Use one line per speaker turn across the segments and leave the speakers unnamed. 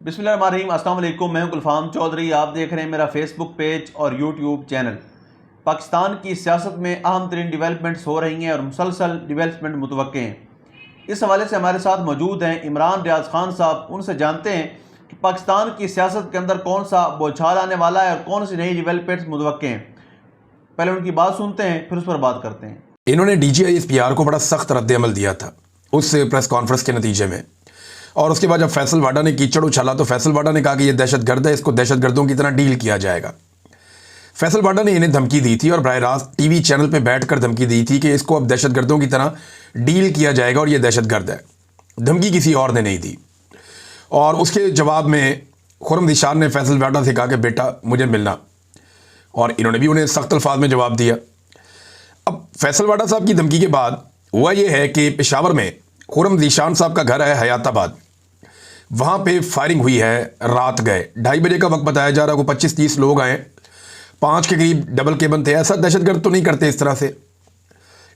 बिस्मिल्लाहिर्रहमानिर्रहीम, अस्सलाम वालेकुम। मैं हूं गुलफाम चौधरी। आप देख रहे हैं मेरा फेसबुक पेज और यूट्यूब चैनल। पाकिस्तान की सियासत में अहम तरीन डिवेलपमेंट्स हो रही हैं और मुसलसल डिवेलपमेंट मुतवक्के हैं। इस हवाले से हमारे साथ मौजूद हैं इमरान रियाज खान साहब। उनसे जानते हैं कि पाकिस्तान की सियासत के अंदर कौन सा बौछार आने वाला है और कौन सी नई डिवेलपमेंट्स मुतवक्के हैं। पहले उनकी बात सुनते हैं, फिर उस पर बात करते हैं।
इन्होंने DGISPR को बड़ा सख्त रद्द-ए-अमल दिया था उस प्रेस कॉन्फ्रेंस के नतीजे में, और उसके बाद जब फैसल वाडा ने कीचड़ उछाला तो फैसल वाडा ने कहा कि ये दहशतगर्द है, इसको दहशतगर्दों की तरह डील किया जाएगा। फैसल वाडा ने इन्हें धमकी दी थी और बराह रास्त टीवी चैनल पे बैठकर धमकी दी थी कि इसको अब दहशतगर्दों की तरह डील किया जाएगा और ये दहशतगर्द है। धमकी किसी और ने नहीं दी। और उसके जवाब में खुर्रम दिशान ने फैसल वाडा से कहा कि बेटा मुझे मिलना, और इन्होंने भी उन्हें सख्त अल्फाज में जवाब दिया। अब फैसल वाडा साहब की धमकी के बाद हुआ ये है कि पेशावर में खुर्रम दिशान साहब का घर है हयाताबाद, वहाँ पे फायरिंग हुई है। रात गए 2:30 बजे का वक्त बताया जा रहा है। को 25-30 लोग आए, 5 के करीब डबल केबन थे। ऐसा दहशतगर्द तो नहीं करते इस तरह से,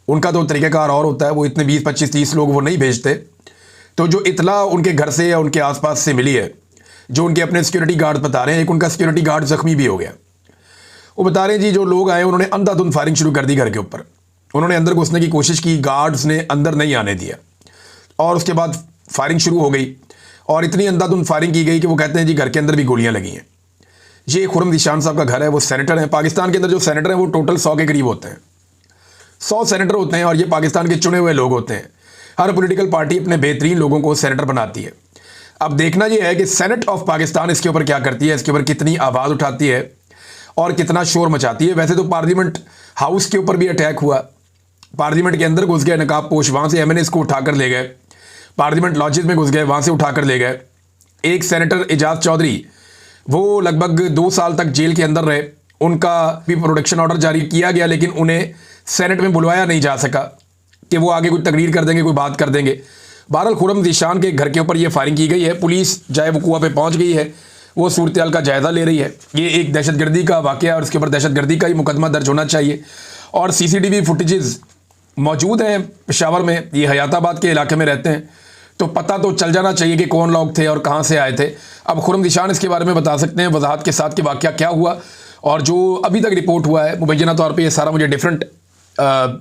उनका तो तरीक़ाकार और होता है। वो इतने 20-25-30 लोग वो नहीं भेजते। तो जो इतला उनके घर से या उनके आसपास से मिली है, जो उनके अपने सिक्योरिटी गार्ड बता रहे हैं, एक उनका सिक्योरिटी गार्ड जख्मी भी हो गया। वो बता रहे हैं जी जो लोग आए उन्होंने अंधाधुंध फायरिंग शुरू कर दी घर के ऊपर। उन्होंने अंदर घुसने की कोशिश की, गार्ड्स ने अंदर नहीं आने दिया, और उसके बाद फायरिंग शुरू हो गई। और इतनी अंधाधुंध फायरिंग की गई कि वो कहते हैं जी घर के अंदर भी गोलियां लगी हैं। ये खुर्रम दिशान साहब का घर है। वो सेनेटर हैं। पाकिस्तान के अंदर जो सेनेटर हैं वो टोटल 100 के करीब होते हैं। 100 सेनेटर होते हैं, और ये पाकिस्तान के चुने हुए लोग होते हैं। हर पॉलिटिकल पार्टी अपने बेहतरीन लोगों को सेनेटर बनाती है। अब देखना यह है कि सेनेट ऑफ पाकिस्तान इसके ऊपर क्या करती है, इसके ऊपर कितनी आवाज़ उठाती है और कितना शोर मचाती है। वैसे तो पार्लियामेंट हाउस के ऊपर भी अटैक हुआ, पार्लियामेंट के अंदर घुस गए नकाब पोश, वहाँ से MNAs को उठाकर ले गए। पार्लियामेंट लॉजेस में घुस गए, वहाँ से उठाकर ले गए। एक सेनेटर एजाज चौधरी, वो लगभग 2 साल तक जेल के अंदर रहे। उनका भी प्रोटेक्शन ऑर्डर जारी किया गया, लेकिन उन्हें सेनेट में बुलवाया नहीं जा सका कि वो आगे कोई तकरीर कर देंगे, कोई बात कर देंगे। बहरहाल खुर्रम दिशान के घर के ऊपर ये फायरिंग की गई है। पुलिस जाए वकूआ पे पहुँच गई है, वो सूरत हाल का जायज़ा ले रही है। ये एक दहशतगर्दी का वाक़या है और इसके ऊपर दहशतगर्दी का ही मुकदमा दर्ज होना चाहिए। और CCTV फुटेजेस मौजूद हैं पेशावर में। ये हयाताबाद के इलाके में रहते हैं, तो पता तो चल जाना चाहिए कि कौन लोग थे और कहाँ से आए थे। अब खुर्रम दिशान इसके बारे में बता सकते हैं वजाहत के साथ कि वाक़या क्या हुआ, और जो अभी तक रिपोर्ट हुआ है मुबैना तौर पे ये सारा मुझे डिफरेंट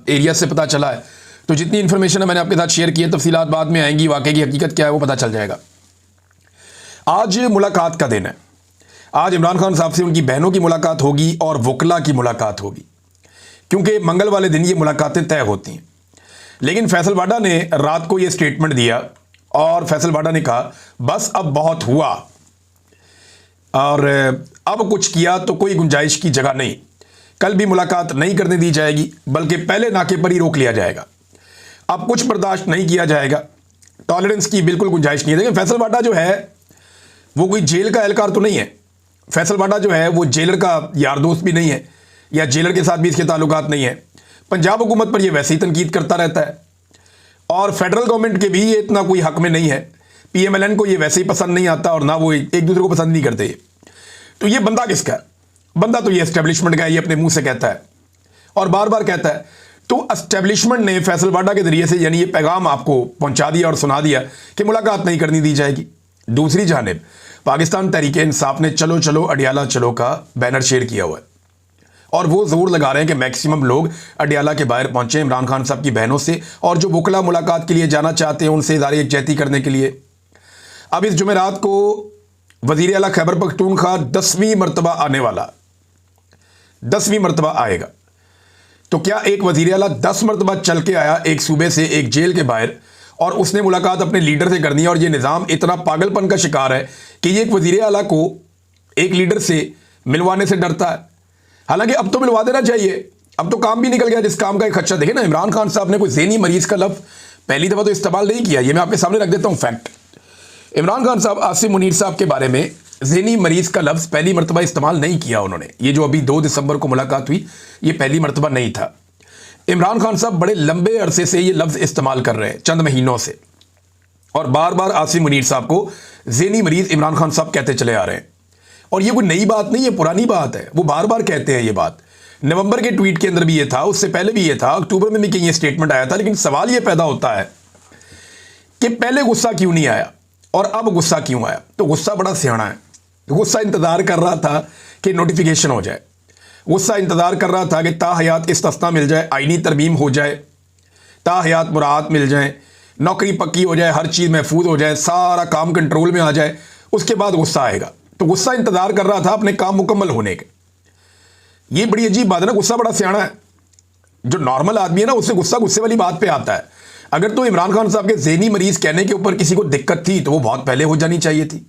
एरिया से पता चला है। तो जितनी इन्फॉर्मेशन है मैंने आपके साथ शेयर की है, तफसीलात बाद में आएंगी, वाक़े की हकीकत क्या है वो पता चल जाएगा। आज मुलाकात का दिन है। आज इमरान खान साहब से उनकी बहनों की मुलाकात होगी और वकला की मुलाकात होगी, क्योंकि मंगल वाले दिन ये मुलाकातें तय होती हैं। लेकिन फैसल वाडा ने रात को ये स्टेटमेंट दिया, और फैसल वाडा ने कहा बस अब बहुत हुआ, और अब कुछ किया तो कोई गुंजाइश की जगह नहीं। कल भी मुलाकात नहीं करने दी जाएगी, बल्कि पहले नाके पर ही रोक लिया जाएगा। अब कुछ बर्दाश्त नहीं किया जाएगा, टॉलरेंस की बिल्कुल गुंजाइश नहीं है। देखिए फैसल वाडा जो है वो कोई जेल का एहलकार तो नहीं है। फैसल वाडा जो है वो जेलर का यार दोस्त भी नहीं है, या जेलर के साथ भी इसके ताल्लुकात नहीं है। पंजाब हुकूमत पर ये वैसे ही तनकीद करता रहता है, और फेडरल गवर्नमेंट के भी ये इतना कोई हक में नहीं है। PMLN को ये वैसे ही पसंद नहीं आता, और ना वो एक दूसरे को पसंद नहीं करते। तो ये बंदा किसका है? बंदा तो ये एस्टेब्लिशमेंट का है। ये अपने मुंह से कहता है और बार बार कहता है। तो एस्टेब्लिशमेंट ने फैसल वाडा के जरिए से यानी ये पैगाम आपको पहुंचा दिया और सुना दिया कि मुलाकात नहीं करनी दी जाएगी। दूसरी जानिब पाकिस्तान तहरीक इंसाफ ने चलो चलो अडियाला चलो का बैनर शेयर किया हुआ है, और वो जोर लगा रहे हैं कि मैक्सिमम लोग अडियाला के बाहर पहुंचे इमरान खान साहब की बहनों से, और जो वकला मुलाकात के लिए जाना चाहते हैं उनसे इज़हार यकजहती करने के लिए। अब इस जुमेरात को वज़ीर आला खैबर पख्तूनख्वा 10वीं मरतबा आने वाला, 10वीं मरतबा आएगा। तो क्या एक वज़ीर आला 10 मरतबा चल के आया एक सूबे से, एक जेल के बाहर, और उसने मुलाकात अपने लीडर से करनी है? और ये निज़ाम इतना पागलपन का शिकार है कि ये एक वज़ीर आला को एक लीडर से मिलवाने से डरता है। हालांकि अब तो मिलवा देना चाहिए, अब तो काम भी निकल गया जिस काम का एक खदशा। देखे ना, इमरान खान साहब ने कोई ज़हनी मरीज़ का लफ्ज़ पहली दफ़ा तो इस्तेमाल नहीं किया। ये मैं आपके सामने रख देता हूँ फैक्ट। इमरान खान साहब आसिम मुनीर साहब के बारे में ज़हनी मरीज़ का लफ्ज़ पहली मरतबा इस्तेमाल नहीं किया उन्होंने। ये जो अभी 2 दिसंबर को मुलाकात हुई, ये पहली मरतबा नहीं था। इमरान खान साहब बड़े लंबे अरसे से ये लफ्ज़ इस्तेमाल कर रहे हैं, चंद महीनों से, और बार बार आसिम मुनीर साहब को ज़हनी मरीज़ इमरान खान साहब कहते चले आ रहे हैं। और ये कोई नई बात नहीं है, पुरानी बात है। वो बार बार कहते हैं ये बात। नवंबर के ट्वीट के अंदर भी ये था, उससे पहले भी ये था, अक्टूबर में भी कहीं ये स्टेटमेंट आया था। लेकिन सवाल ये पैदा होता है कि पहले गुस्सा क्यों नहीं आया? और अब गुस्सा क्यों आया? तो गुस्सा बड़ा सियाना है। गुस्सा इंतज़ार कर रहा था कि नोटिफिकेशन हो जाए, गुस्सा इंतज़ार कर रहा था कि ताहयात इस्तिस्ना मिल जाए, आईनी तरमीम हो जाए, ताहयात मुराद मिल जाए, नौकरी पक्की हो जाए, हर चीज़ महफूज हो जाए, सारा काम कंट्रोल में आ जाए, उसके बाद गुस्सा आएगा। तो गुस्सा इंतज़ार कर रहा था अपने काम मुकम्मल होने के। ये बड़ी अजीब बात है ना, गुस्सा बड़ा सियाना है। जो नॉर्मल आदमी है ना, उससे गुस्सा गुस्से वाली बात पे आता है। अगर तो इमरान खान साहब के ज़हनी मरीज कहने के ऊपर किसी को दिक्कत थी तो वो बहुत पहले हो जानी चाहिए थी,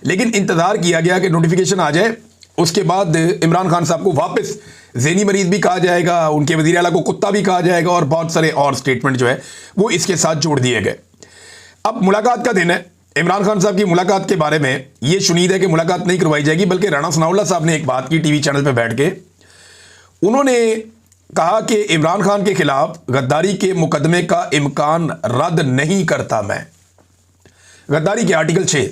लेकिन इंतज़ार किया गया कि नोटिफिकेशन आ जाए, उसके बाद इमरान खान साहब को वापस ज़हनी मरीज भी कहा जाएगा, उनके वज़ीर आला को कुत्ता भी कहा जाएगा, और बहुत सारे और स्टेटमेंट जो है वो इसके साथ जोड़ दिए गए। अब मुलाकात का दिन है। इमरान खान साहब की मुलाकात के बारे में ये शुनीद है कि मुलाकात नहीं करवाई जाएगी, बल्कि राणा सनाउल्लाह साहब ने एक बात की टीवी चैनल पर बैठ के। उन्होंने कहा कि इमरान खान के खिलाफ गद्दारी के मुकदमे का इम्कान रद्द नहीं करता मैं। गद्दारी के आर्टिकल 6,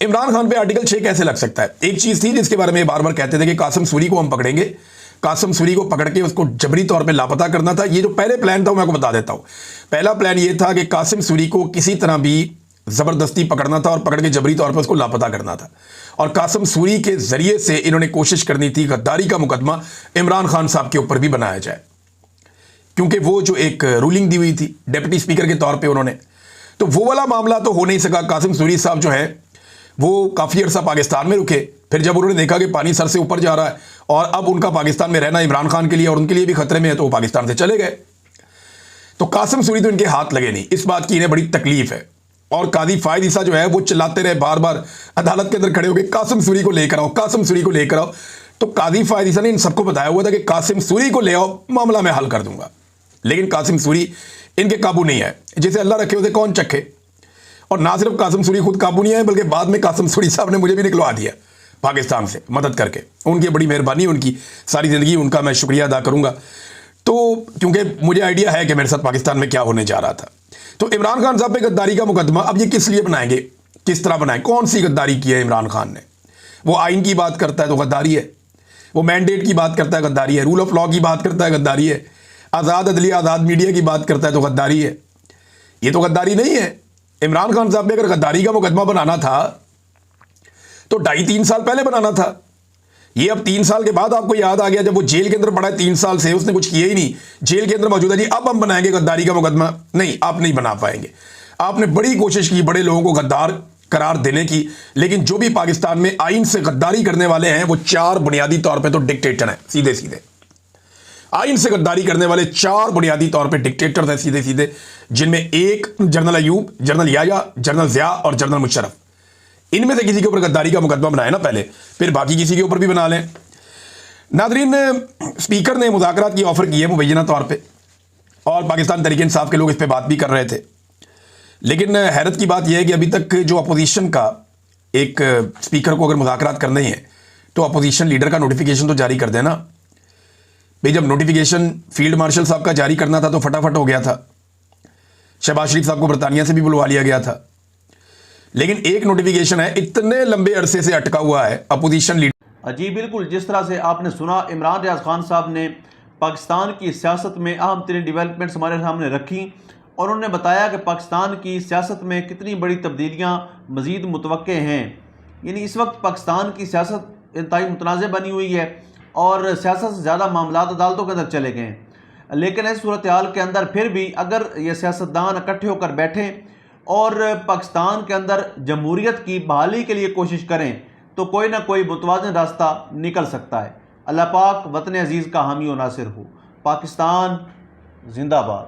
इमरान खान पे आर्टिकल 6 कैसे लग सकता है? एक चीज़ थी जिसके बारे में बार बार कहते थे कि कासिम सूरी को हम पकड़ेंगे, कासिम सूरी को पकड़ के उसको जबरी तौर पे लापता करना था। ये जो पहले प्लान था मैं आपको बता देता हूँ। पहला प्लान ये था कि कासिम सूरी को किसी तरह भी ज़बरदस्ती पकड़ना था और पकड़ के जबरी तौर पर उसको लापता करना था, और कासिम सूरी के ज़रिए से इन्होंने कोशिश करनी थी गद्दारी का मुकदमा इमरान खान साहब के ऊपर भी बनाया जाए, क्योंकि वो जो एक रूलिंग दी हुई थी डिप्टी स्पीकर के तौर पर उन्होंने, तो वो वाला मामला तो हो नहीं सका। कासिम सूरी साहब जो है वो काफ़ी अर्सा पाकिस्तान में रुके, फिर जब उन्होंने देखा कि पानी सर से ऊपर जा रहा है और अब उनका पाकिस्तान में रहना इमरान खान के लिए और उनके लिए भी खतरे में है, तो वो पाकिस्तान से चले गए। तो कासिम सूरी तो इनके हाथ लगे नहीं, इस बात की इन्हें बड़ी तकलीफ है। और कादी फायद ईसा जो है वो चिल्लाते रहे बार बार अदालत के अंदर खड़े होकर, कासिम सूरी को लेकर आओ, कासिम सूरी को लेकर आओ। तो कादी फायद ईसा ने इन सबको बताया हुआ था कि कासिम सूरी को ले आओ, मामला मैं हल कर दूंगा। लेकिन कासिम सूरी इनके काबू नहीं आए, जैसे अल्लाह रखे उसे कौन चखे। और ना सिर्फ कासिम सूरी खुद काबू नहीं आए, बल्कि बाद में कासिम सूरी साहब ने मुझे भी निकलवा दिया पाकिस्तान से मदद करके। उनकी बड़ी मेहरबानी, उनकी सारी ज़िंदगी उनका मैं शुक्रिया अदा करूंगा। तो क्योंकि मुझे आइडिया है कि मेरे साथ पाकिस्तान में क्या होने जा रहा था। तो इमरान खान साहब पे गद्दारी का मुकदमा अब ये किस लिए बनाएंगे, किस तरह बनाएं, कौन सी गद्दारी की है इमरान खान ने? वो आइन की बात करता है तो गद्दारी है, वो मैंडेट की बात करता है गद्दारी है, रूल ऑफ लॉ की बात करता है गद्दारी है, आज़ाद अदलिया आज़ाद मीडिया की बात करता है तो गद्दारी है। ये तो गद्दारी नहीं है। इमरान खान साहब ने अगर गद्दारी का मुकदमा बनाना था तो 2.5-3 साल पहले बनाना था। ये अब 3 साल के बाद आपको याद आ गया, जब वो जेल के अंदर पड़ा है 3 साल से, उसने कुछ किया ही नहीं, जेल के अंदर मौजूद है जी, अब हम बनाएंगे गद्दारी का मुकदमा। नहीं, आप नहीं बना पाएंगे। आपने बड़ी कोशिश की बड़े लोगों को गद्दार करार देने की, लेकिन जो भी पाकिस्तान में आइन से गद्दारी करने वाले हैं वो 4 बुनियादी तौर पर तो डिक्टेटर हैं, सीधे सीधे। आइन से गद्दारी करने वाले 4 बुनियादी तौर पे डिक्टेटर हैं सीधे सीधे, जिनमें एक general Ayub, general Yahya, general Zia और जनरल मुशर्रफ। इनमें से किसी के ऊपर गद्दारी का मुकदमा बनाए ना पहले, फिर बाकी किसी के ऊपर भी बना लें। नादरीन, स्पीकर ने मुज़ाकरात की ऑफ़र की है मुबैना तौर पे, और पाकिस्तान तहरीक इंसाफ के लोग इस पर बात भी कर रहे थे। लेकिन हैरत की बात यह है कि अभी तक जो अपोजिशन का एक स्पीकर को अगर मुज़ाकरात करने ही है तो अपोजिशन लीडर का नोटिफिकेशन तो जारी कर देना भाई। जब नोटिफिकेशन फील्ड मार्शल साहब का जारी करना था तो फटाफट हो गया था, शहबाज शरीफ साहब को बरतानिया से भी बुलवा लिया गया था। लेकिन एक नोटिफिकेशन है इतने लंबे अरसे से अटका हुआ है अपोजिशन लीडर।
जी बिल्कुल, जिस तरह से आपने सुना, इमरान रियाज खान साहब ने पाकिस्तान की सियासत में अहम तरीन डेवलपमेंट्स हमारे सामने रखी और उन्होंने बताया कि पाकिस्तान की सियासत में कितनी बड़ी तब्दीलियाँ मज़ीद मुतवक्के हैं। यानी इस वक्त पाकिस्तान की सियासत इंतहाई मुतनाज़ बनी हुई है और सियासत से ज़्यादा मामलात अदालतों के अंदर चले गए हैं। लेकिन इस सूरत हाल के अंदर फिर भी अगर ये सियासतदान इकट्ठे होकर बैठें और पाकिस्तान के अंदर जमहूरियत की बहाली के लिए कोशिश करें तो कोई ना कोई मुतवाज़िन रास्ता निकल सकता है। अल्लाह पाक वतन अजीज़ का हामी और नासिर हो। पाकिस्तान जिंदाबाद।